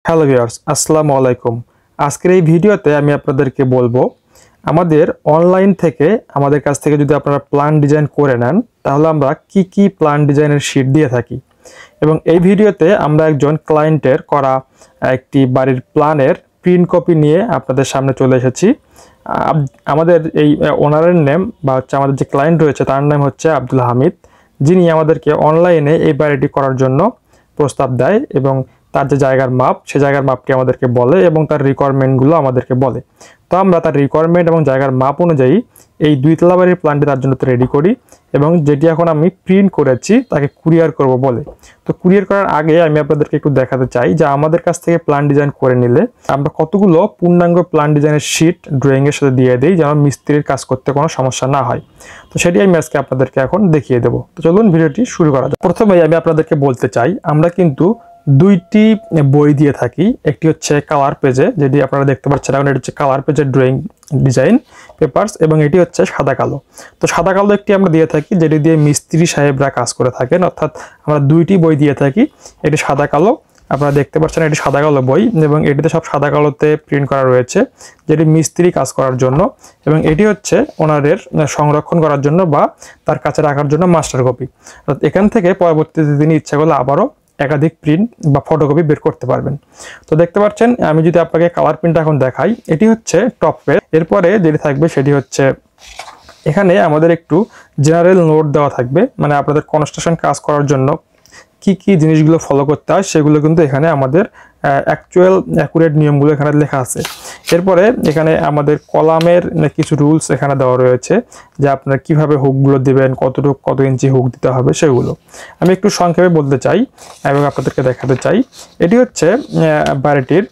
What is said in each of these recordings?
Hello viewers, আসসালামু আলাইকুম। আজকের এই ভিডিওতে আমি আপনাদেরকে বলবো আমাদের অনলাইন থেকে আমাদের কাছ থেকে যদি আপনারা প্ল্যান ডিজাইন করে নেন তাহলে আমরা কি প্ল্যান ডিজাইনের শীট দিয়ে থাকি। এবং এই ভিডিওতে আমরা একজন ক্লায়েন্টের করা একটি বাড়ির প্ল্যানের প্রিন্ট কপি নিয়ে আপনাদের সামনে চলে এসেছি। আমাদের এই ওনারের নেম বা আমাদের যে ক্লায়েন্ট রয়েছে তার নাম হচ্ছে আব্দুল হামিদ, যিনি আমাদেরকে অনলাইনে এই বাড়িটি করার জন্য প্রস্তাব দেয় এবং তার যে জায়গার মাপ সে জায়গার মাপটি আমাদেরকে বলে এবং তার রিকোয়ারমেন্টগুলো আমাদেরকে বলে। তো আমরা তার রিকোয়ারমেন্ট এবং জায়গার মাপ অনুযায়ী এই দুইতলা বাড়ির প্ল্যানটি তার জন্য রেডি করি এবং যেটি এখন আমি প্রিন্ট করেছি তাকে কুরিয়ার করব বলে। তো কুরিয়ার করার আগে আমি আপনাদেরকে একটু দেখাতে চাই যে আমাদের কাছ থেকে প্ল্যান ডিজাইন করে নিলে আমরা কতগুলো পূর্ণাঙ্গ প্ল্যান ডিজাইনের শীট ড্রয়িংয়ের সাথে দিয়ে দিই যেন মিস্ত্রির কাজ করতে কোনো সমস্যা না হয়। তো সেটি আমি আজকে আপনাদেরকে এখন দেখিয়ে দেবো। তো চলুন ভিডিওটি শুরু করা যাক। প্রথমেই আমি আপনাদেরকে বলতে চাই আমরা কিন্তু দুইটি বই দিয়ে থাকি। একটি হচ্ছে কালার পেজে, যেটি আপনারা দেখতে পাচ্ছেন এখন, এটি হচ্ছে কালার পেজের ড্রয়িং ডিজাইন পেপারস, এবং এটি হচ্ছে সাদা কালো। তো সাদা কালো একটি আমরা দিয়ে থাকি যেটি দিয়ে মিস্ত্রি সাহেবরা কাজ করে থাকেন, অর্থাৎ আমরা দুইটি বই দিয়ে থাকি। এটি সাদা কালো, আপনারা দেখতে পাচ্ছেন এটি সাদা কালো বই এবং এটিতে সব সাদা কালোতে প্রিন্ট করা রয়েছে যেটি মিস্ত্রি কাজ করার জন্য, এবং এটি হচ্ছে ওনারের সংরক্ষণ করার জন্য বা তার কাছে রাখার জন্য মাস্টার কপি। এখান থেকে পরবর্তীতে তিনি ইচ্ছা করলে আবারও একাধিক প্রিন্ট বা ফটোকপি বের করতে পারবেন। তো দেখতে পাচ্ছেন আমি যদি আপনাকে কালার প্রিন্ট এখন দেখাই, এটি হচ্ছে টপ পেজ। এরপরে যেটি থাকবে সেটি হচ্ছে এখানে আমাদের একটু জেনারেল নোট দেওয়া থাকবে, মানে আপনাদের কনস্ট্রাকশন কাজ করার জন্য কি জিনিসগুলো ফলো করতে হয় সেগুলো কিন্তু এখানে আমাদের অ্যাকুরেট নিয়মগুলো এখানে লেখা আছে। এরপরে এখানে আমাদের কলামের কিছু রুলস এখানে দেওয়া রয়েছে যে আপনারা কিভাবে হুকগুলো দিবেন, কত ইঞ্চি হুক দিতে হবে সেগুলো আমি একটু সংক্ষেপে বলতে চাই এবং আপনাদেরকে দেখাতে চাই। এটি হচ্ছে বাড়িটির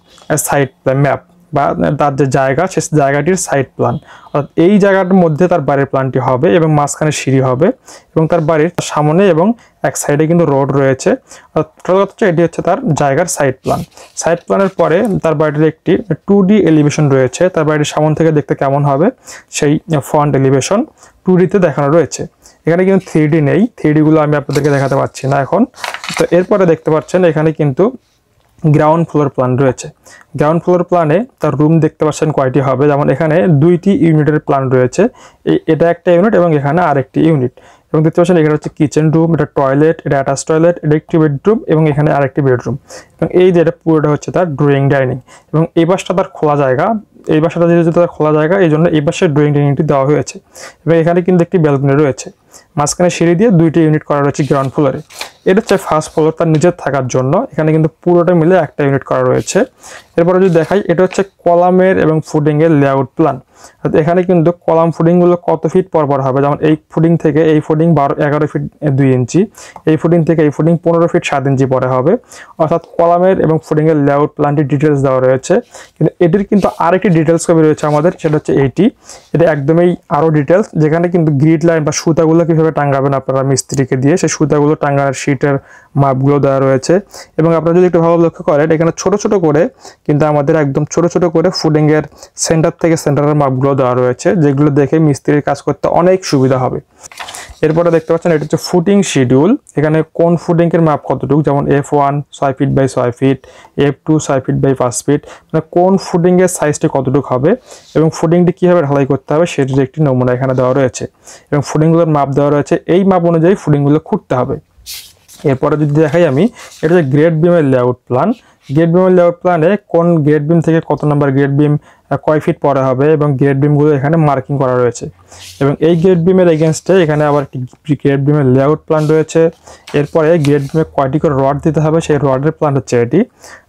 সাইট ম্যাপ বা তার যে জায়গা সে জায়গাটির সাইড প্ল্যান, অর্থাৎ এই জায়গাটার মধ্যে তার বাড়ির প্ল্যানটি হবে এবং মাঝখানে সিঁড়ি হবে এবং তার বাড়ির সামনে এবং এক সাইডে কিন্তু রোড রয়েছে। এটি হচ্ছে তার জায়গার সাইড প্ল্যান। সাইড প্ল্যানের পরে তার বাড়িটির একটি 2D এলিভেশন রয়েছে, তার বাড়ির সামনে থেকে দেখতে কেমন হবে সেই ফ্রন্ট এলিভেশন 2Dতে দেখানো রয়েছে। এখানে কিন্তু 3D নেই, 3D গুলো আমি আপনাদেরকে দেখাতে পারছি না এখন। তো এরপরে দেখতে পাচ্ছেন এখানে কিন্তু গ্রাউন্ড ফ্লোর প্ল্যান রয়েছে। গ্রাউন্ড ফ্লোর প্ল্যানে তার রুম দেখতে পাচ্ছেন কয়টি হবে, যেমন এখানে 2টি ইউনিটের প্ল্যান রয়েছে, এটা একটা ইউনিট এবং এখানে আরেকটি ইউনিট, এবং দেখতে পাচ্ছেন এখানে হচ্ছে কিচেন রুম, এটা টয়লেট, এটা অ্যাটাচ টয়লেট, এটা একটি বেডরুম এবং এখানে আরেকটি বেডরুম, এবং এই যে এটা পুরোটা হচ্ছে তার ড্রয়িং ডাইনিং, এবং এই পাশটা তার খোলা জায়গা। এই বাসাটা যেহেতু তার খোলা জায়গা এই জন্য এই পাশে ড্রয়িং ডাইনিংটি দেওয়া হয়েছে এবং এখানে কিন্তু একটি ব্যালকনি রয়েছে। মাঝখানে সিঁড়ি দিয়ে 2টি ইউনিট করা রয়েছে গ্রাউন্ড ফ্লোরে। এটা হচ্ছে ফার্স্ট ফ্লোর তার নিজের থাকার জন্য, এখানে কিন্তু পুরোটা মিলে একটা ইউনিট করা রয়েছে। এরপরে যদি দেখাই, এটা হচ্ছে কলামের এবং ফুডিংয়ের লেআউট প্ল্যান। এখানে কিন্তু কলাম ফুডিংগুলো কত ফিট পরপর হবে, যেমন এই ফুডিং থেকে এই ফুডিং 11 ফিট 2 ইঞ্চি, এই ফুডিং থেকে এই ফুডিং 15 ফিট 7 ইঞ্চি পরে হবে, অর্থাৎ কলামের এবং ফুডিংয়ের লেআউট প্ল্যানটি ডিটেলস দেওয়া রয়েছে। কিন্তু এটির কিন্তু আরেকটি ডিটেলস কপি রয়েছে আমাদের, সেটা হচ্ছে এটা একদমই আরও ডিটেলস, যেখানে কিন্তু গ্রিড লাইন বা সুতাগুলো কীভাবে টাঙ্গাবেন আপনারা মিস্ত্রিকে দিয়ে সেই সুতাগুলো টাঙ্গানোর শীটের মাপগুলো দেওয়া রয়েছে। এবং আপনারা যদি একটু ভালো লক্ষ্য করেন এখানে ছোট করে কিন্তু আমাদের একদম ছোট করে ফুডিংয়ের সেন্টার থেকে সেন্টারের মাপগুলো দেওয়া রয়েছে, যেগুলো দেখে মিস্ত্রির কাজ করতে অনেক সুবিধা হবে। এরপরে দেখতে পাচ্ছেন এটা হচ্ছে ফুটিং শিডিউল, এখানে কোন ফুটিংয়ের মাপ কতটুকু, যেমন F1 6 feet by 6 feet, F2 6 feet by 5 feet, মানে কোন ফুটিংয়ের সাইজটি কতটুকু হবে এবং ফুটিংটি কীভাবে ঢালাই করতে হবে সেটির একটি নমুনা এখানে দেওয়া রয়েছে এবং ফুটিংগুলোর মাপ দেওয়া রয়েছে, এই মাপ অনুযায়ী ফুটিংগুলো খুঁড়তে হবে। এরপরে যদি দেখাই আমি, এটা হচ্ছে গ্রেড বিমের লেআউট প্ল্যান। গ্রেড বিমের লেআউট প্ল্যানে কোন গ্রেড বিম থেকে কত নাম্বার গ্রেড বিম কয় ফিট পরে হবে এবং গ্রেড বিমগুলো এখানে মার্কিং করা রয়েছে, এবং এই গ্রেড বিমের এগেনস্টে এখানে আবার একটি গ্রেড বিমের লেআউট প্ল্যান রয়েছে। এরপরে গ্রেড বিমে কয়টি করে রড দিতে হবে সেই রডের প্ল্যান হচ্ছে এটি,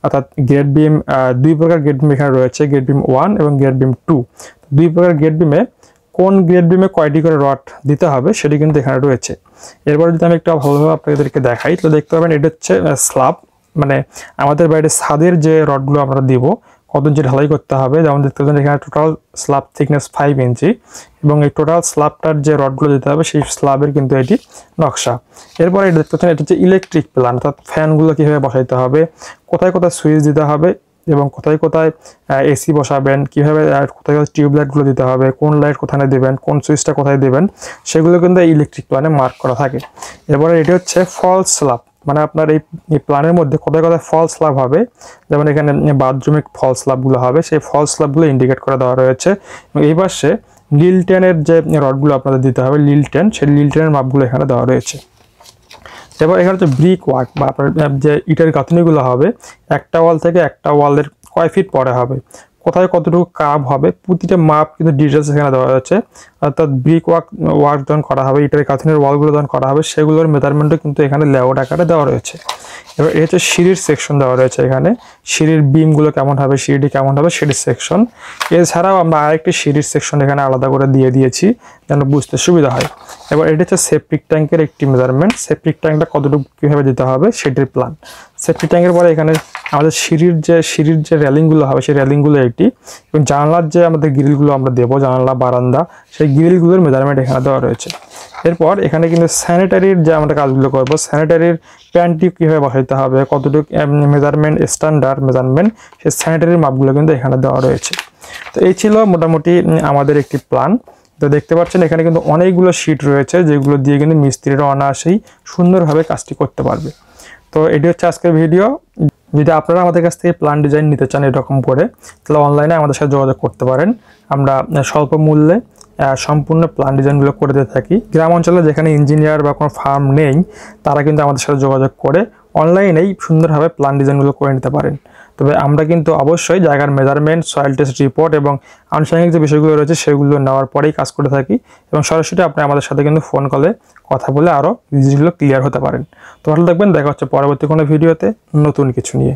অর্থাৎ গ্রেড বিম 2 প্রকার গ্রেড বিম এখানে রয়েছে, গ্রেড বিম 1 এবং গ্রেড বিম 2। 2 প্রকার গ্রেড বিমে কোন গ্রেড বিমে কয়টি করে রড দিতে হবে সেটি কিন্তু এখানে রয়েছে। এরপর যদি আমি একটু ভালোভাবে আপনাদেরকে দেখাই তো দেখতে পাবেন এটা হচ্ছে স্ল্যাব, মানে আমাদের বাইরে ছাদের যে রডগুলো আমরা দিব কত ইঞ্চি ঢালাই করতে হবে, যেমন দেখতে পাচ্ছেন এখানে টোটাল স্ল্যাব থিকনেস 5 ইঞ্চি এবং এই টোটাল স্ল্যাবটার যে রডগুলো দিতে হবে সেই স্ল্যাবের কিন্তু এটি নকশা। এরপরে এটা দেখতে পাচ্ছেন এটা হচ্ছে ইলেকট্রিক প্ল্যান, অর্থাৎ ফ্যানগুলো কীভাবে বসাইতে হবে, কোথায় সুইচ দিতে হবে এবং কোথায় এসি বসাবেন, কীভাবে কোথায় টিউবলাইটগুলো দিতে হবে, কোন লাইট কোথায় দেবেন, কোন সুইচটা কোথায় দেবেন সেগুলো কিন্তু ইলেকট্রিক প্ল্যানে মার্ক করা থাকে। এরপরে এটি হচ্ছে ফলস স্ল্যাব, মানে আপনার এই প্ল্যানের মধ্যে কোথায় কোথায় ফল স্ল্যাব হবে, যেমন এখানে বাথরুমিক ফল স্ল্যাবগুলো হবে, সেই ফল স্ল্যাবগুলো ইন্ডিকেট করে দেওয়া রয়েছে। এবং এই পাশে লিলটেনের যে রডগুলো আপনাদের দিতে হবে, লিলটেন, সেই লিলটেনের মাপগুলো এখানে দেওয়া রয়েছে। এবার এখানে হচ্ছে ব্রিক ওয়ার্ক বা আপনার যে ইটের গাঁথনিগুলো হবে, একটা ওয়াল থেকে একটা ওয়ালের কয় ফিট পরে হবে, কোথায় কতটুকু কাপ হবে, প্রতিটা মাপ কিন্তু ডিটেলস এখানে দেওয়া যাচ্ছে। অর্থাৎ ব্রিক ওয়ার্ক যখন করা হবে, ইটের গাঁথনির ওয়ালগুলো যখন করা হবে, সেগুলোর মেজারমেন্টও কিন্তু এখানে লেআউট আকারে দেওয়া রয়েছে। এবার এই হচ্ছে সিঁড়ির সেকশন দেওয়া রয়েছে, এখানে সিঁড়ির বিমগুলো কেমন হবে, সিঁড়িটি কেমন হবে, সিঁড়ির সেকশন। এছাড়াও আমরা আরেকটি সিঁড়ির সেকশন এখানে আলাদা করে দিয়ে দিয়েছি যেন বুঝতে সুবিধা হয়। এবার এটি হচ্ছে সেপটিক ট্যাঙ্কের একটি মেজারমেন্ট, সেপটিক ট্যাঙ্কটা কতটুকু কীভাবে দিতে হবে সেটির প্ল্যান। সেপটিক ট্যাঙ্কের পরে এখানে আমাদের সিঁড়ির যে রেলিংগুলো হবে, সেই রেলিংগুলো একটি, এবং জানলার যে আমাদের গ্রিলগুলো আমরা দেবো, জানলা বারান্দা, সেই গ্রিলগুলোর মেজারমেন্ট এখানে দেওয়া রয়েছে। এরপর এখানে কিন্তু স্যানিটারির যে আমরা কাজগুলো করবো, স্যানিটারির প্যান্টটি কীভাবে বসাইতে হবে, কতটুকু মেজারমেন্ট, স্ট্যান্ডার্ড মেজারমেন্ট, সেই স্যানিটারির মাপগুলো কিন্তু এখানে দেওয়া রয়েছে। তো এই ছিল মোটামুটি আমাদের একটি প্ল্যান। তো দেখতে পাচ্ছেন এখানে কিন্তু অনেকগুলো শিট রয়েছে, যেগুলো দিয়ে কিন্তু মিস্ত্রিরা অনায়াসেই সুন্দরভাবে কাজটি করতে পারবে। তো এটি হচ্ছে আজকের ভিডিও। যদি আপনারা আমাদের কাছ থেকে প্ল্যান ডিজাইন নিতে চান এরকম করে, তাহলে অনলাইনে আমাদের সাথে যোগাযোগ করতে পারেন। আমরা স্বল্প মূল্যে সম্পূর্ণ প্ল্যান ডিজাইনগুলো করে দিয়ে থাকি। গ্রাম অঞ্চলে যেখানে ইঞ্জিনিয়ার বা কোনো ফার্ম নেই, তারা কিন্তু আমাদের সাথে যোগাযোগ করে অনলাইনেই সুন্দরভাবে প্ল্যান ডিজাইনগুলো করে নিতে পারেন। তবে আমরা কিন্তু অবশ্যই জায়গার মেজারমেন্ট, সয়েল টেস্ট রিপোর্ট এবং আনুষঙ্গিক যে বিষয়গুলো রয়েছে সেগুলো নেওয়ার পরেই কাজ করে থাকি, এবং সরাসরি আপনি আমাদের সাথে কিন্তু ফোন কলে কথা বলে আরও জিনিসগুলো ক্লিয়ার হতে পারেন। তো ভালো থাকবেন, দেখা হচ্ছে পরবর্তী কোনো ভিডিওতে নতুন কিছু নিয়ে।